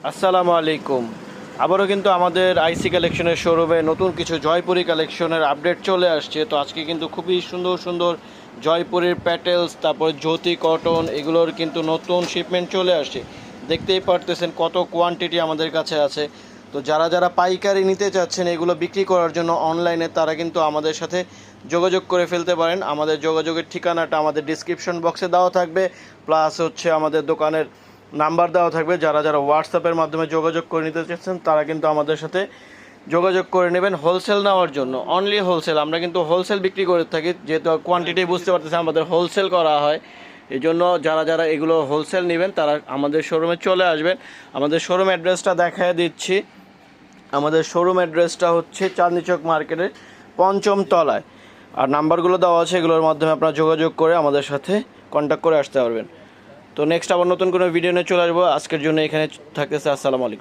আসসালামু আলাইকুম। আবারও কিন্তু আমাদের আইসি কালেকশনের শোরুমে নতুন কিছু জয়পুরি কালেকশনের আপডেট চলে আসছে। তো আজকে কিন্তু খুবই সুন্দর সুন্দর জয়পুরের প্যাটেলস, তারপর জ্যোতি কটন, এগুলোর কিন্তু নতুন শিপমেন্ট চলে আসছে। দেখতেই পারতেছেন কত কোয়ান্টিটি আমাদের কাছে আছে। তো যারা যারা পাইকারি নিতে চাচ্ছেন এগুলো বিক্রি করার জন্য অনলাইনে, তারা কিন্তু আমাদের সাথে যোগাযোগ করে ফেলতে পারেন। আমাদের যোগাযোগের ঠিকানাটা আমাদের ডিসক্রিপশন বক্সে দেওয়া থাকবে, প্লাস হচ্ছে আমাদের দোকানের নাম্বার দেওয়া থাকবে। যারা যারা হোয়াটসঅ্যাপের মাধ্যমে যোগাযোগ করে নিতে চাচ্ছেন তারা কিন্তু আমাদের সাথে যোগাযোগ করে নেবেন হোলসেল নেওয়ার জন্য। অনলি হোলসেল, আমরা কিন্তু হোলসেল বিক্রি করে থাকি, যেহেতু কোয়ান্টিটি বুঝতে পারতেছেন আমাদের হোলসেল করা হয়। এই জন্য যারা যারা এগুলো হোলসেল নেবেন তারা আমাদের শোরুমে চলে আসবেন। আমাদের শোরুম অ্যাড্রেসটা দেখায় দিচ্ছি। আমাদের শোরুম অ্যাড্রেসটা হচ্ছে চাঁদনী চক মার্কেটের ৫ম তলায়। আর নাম্বারগুলো দেওয়া আছে, এগুলোর মাধ্যমে আপনারা যোগাযোগ করে আমাদের সাথে কন্ট্যাক্ট করে আসতে পারবেন। তো নেক্সট আবার নতুন কোনো ভিডিও নিয়ে চলে আসবো। আজকের জন্য এখানে থাকতেছে। আসসালামু আলাইকুম।